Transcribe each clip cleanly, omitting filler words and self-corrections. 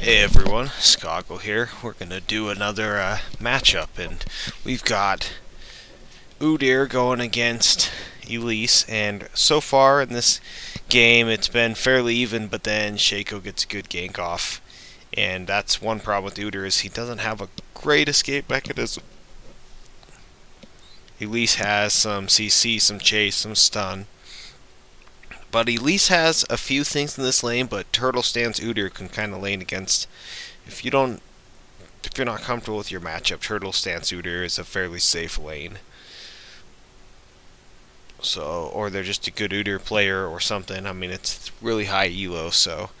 Hey everyone, Skoggle here. We're gonna do another matchup, and we've got Udyr going against Elise. And so far in this game, it's been fairly even, but then Shaco gets a good gank off, and that's one problem with Udyr is he doesn't have a great escape mechanism. Elise has some CC, some chase, some stun. But Elise has a few things in this lane, but Turtle Stance Udyr can kind of lane against. If you don't if you're not comfortable with your matchup, Turtle Stance Udyr is a fairly safe lane. So, or they're just a good Udyr player or something. I mean, it's really high elo, so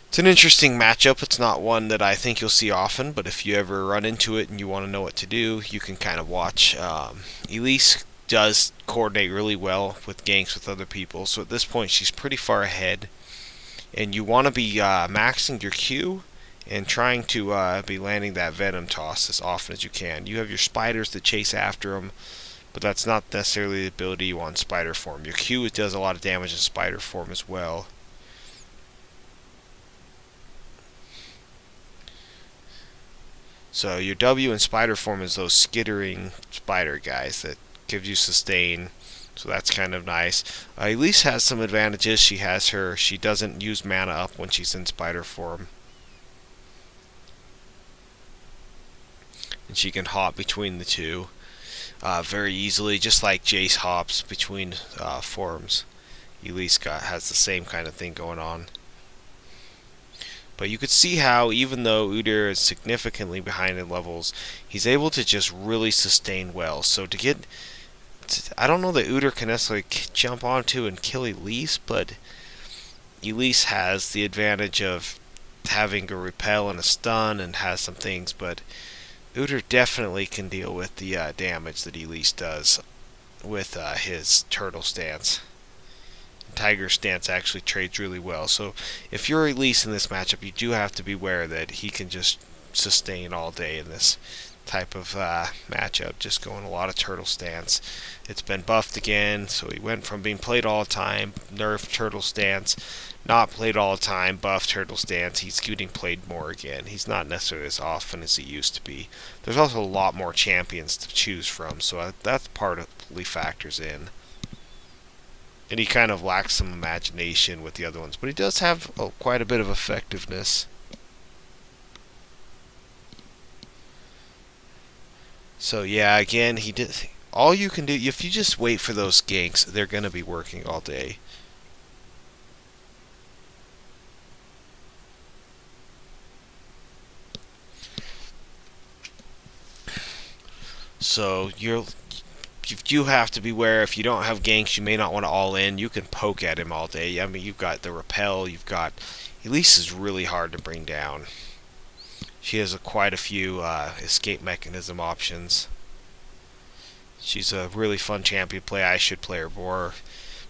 it's an interesting matchup. It's not one that I think you'll see often, but if you ever run into it and you want to know what to do, you can kind of watch. Elise does coordinate really well with ganks with other people, so at this point she's pretty far ahead, and you want to be maxing your Q and trying to be landing that Venom toss as often as you can. You have your spiders that chase after them, but that's not necessarily the ability you want in spider form. Your Q does a lot of damage in spider form as well. So your W in spider form is those skittering spider guys that gives you sustain. So that's kind of nice. Elise has some advantages. She doesn't use mana up when she's in spider form. And she can hop between the two very easily, just like Jace hops between forms. Elise has the same kind of thing going on. But you could see how, even though Udyr is significantly behind in levels, he's able to just really sustain well. So I don't know that Udyr can necessarily jump onto and kill Elise, but Elise has the advantage of having a repel and a stun and has some things, but Udyr definitely can deal with the damage that Elise does with his turtle stance. Tiger stance actually trades really well. So if you're Elise in this matchup, you do have to be aware that he can just sustain all day in this type of matchup, just going a lot of turtle stance. It's been buffed again, so he went from being played all the time, nerfed turtle stance, not played all the time, buffed turtle stance. He's getting played more again. He's not necessarily as often as he used to be. There's also a lot more champions to choose from, so that's partly factors in. And he kind of lacks some imagination with the other ones, but he does have quite a bit of effectiveness. So yeah, again, he did. All you can do, if you just wait for those ganks, they're going to be working all day. So you do have to beware. If you don't have ganks, you may not want to all in. You can poke at him all day. I mean, you've got the repel. You've got Elise is really hard to bring down. She has quite a few escape mechanism options. She's a really fun champion to play. I should play her more.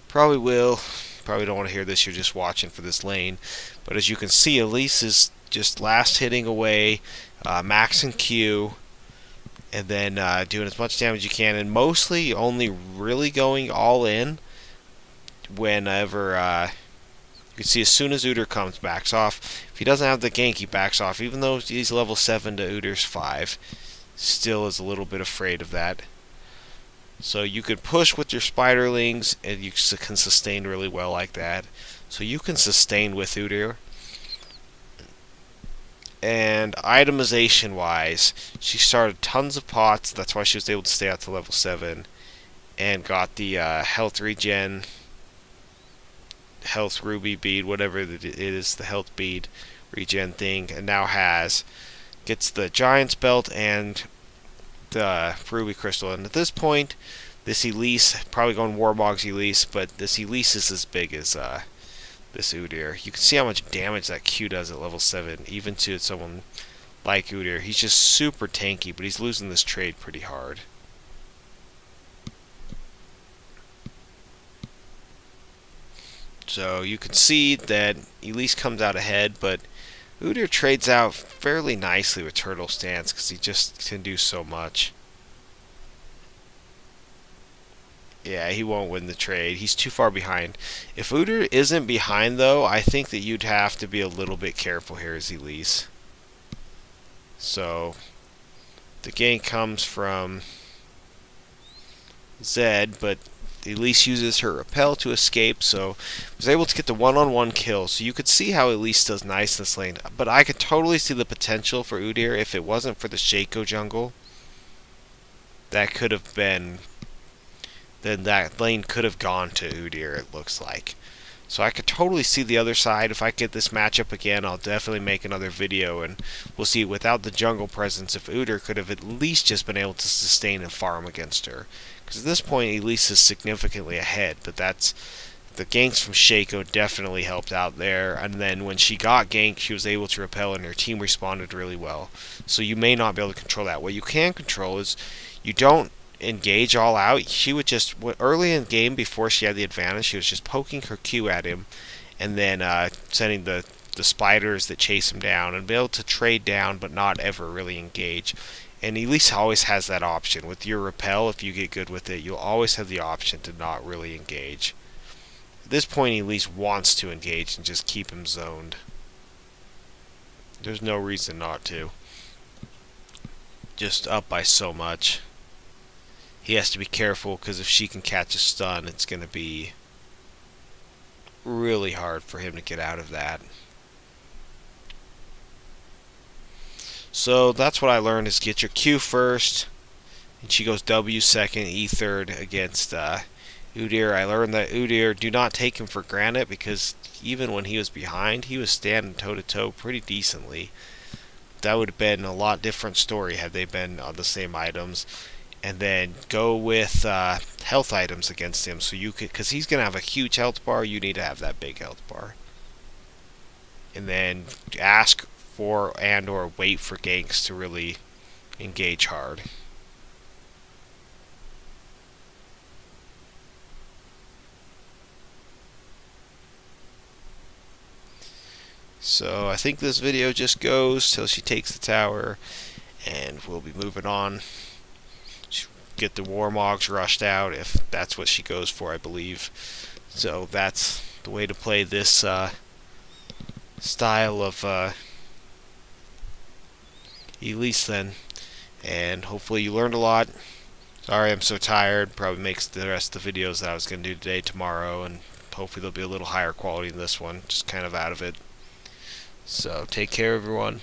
Probably will. Probably don't want to hear this. You're just watching for this lane. But as you can see, Elise is just last hitting away, maxing Q, and then doing as much damage as you can, and mostly only really going all in whenever you can see as soon as Udyr comes, backs off. If he doesn't have the gank, he backs off. Even though he's level 7 to Udyr's 5, still is a little bit afraid of that. So you could push with your spiderlings, and you can sustain really well like that. So you can sustain with Udyr. And itemization wise, she started tons of pots. That's why she was able to stay out to level 7. And got the health regen, health ruby bead, whatever it is, the health bead regen thing. And now gets the giant's belt and the ruby crystal. And at this point, this Elise, probably going Warmog's Elise, but this Elise is as big as this Udyr. You can see how much damage that Q does at level 7, even to someone like Udyr. He's just super tanky, but he's losing this trade pretty hard. So you can see that Elise comes out ahead, but Udyr trades out fairly nicely with Turtle Stance because he just can do so much. Yeah, he won't win the trade. He's too far behind. If Udyr isn't behind, though, I think that you'd have to be a little bit careful here as Elise. So, the gank comes from Zed, but Elise uses her repel to escape, so was able to get the one-on-one kill. So you could see how Elise does nice in this lane, but I could totally see the potential for Udyr if it wasn't for the Shaco jungle. That could have been, then that lane could have gone to Udyr, it looks like. So I could totally see the other side. If I get this matchup again, I'll definitely make another video, and we'll see without the jungle presence if Udyr could have at least just been able to sustain and farm against her. Because at this point, Elise is significantly ahead, but that's the ganks from Shaco definitely helped out there. And then when she got ganked, she was able to repel, and her team responded really well. So you may not be able to control that. What you can control is you don't engage all out. She would just, early in the game before she had the advantage, she was just poking her Q at him and then sending the spiders that chase him down and be able to trade down but not ever really engage. And Elise always has that option. With your repel, if you get good with it, you'll always have the option to not really engage. At this point, Elise wants to engage and just keep him zoned. There's no reason not to. Just up by so much. He has to be careful because if she can catch a stun, it's going to be really hard for him to get out of that. So that's what I learned, is get your Q first, and she goes W second, E third against Udyr. I learned that Udyr, do not take him for granted, because even when he was behind, he was standing toe-to-toe pretty decently. That would have been a lot different story had they been on the same items. And then go with health items against him, so you could, because he's gonna have a huge health bar. You need to have that big health bar, and then ask for and/or wait for ganks to really engage hard. So I think this video just goes till she takes the tower, and we'll be moving on. Get the Warmogs rushed out if that's what she goes for, I believe. So that's the way to play this style of Elise then. And hopefully you learned a lot. Sorry I'm so tired. Probably makes the rest of the videos that I was going to do today tomorrow, and hopefully they'll be a little higher quality than this one. Just kind of out of it. So take care, everyone.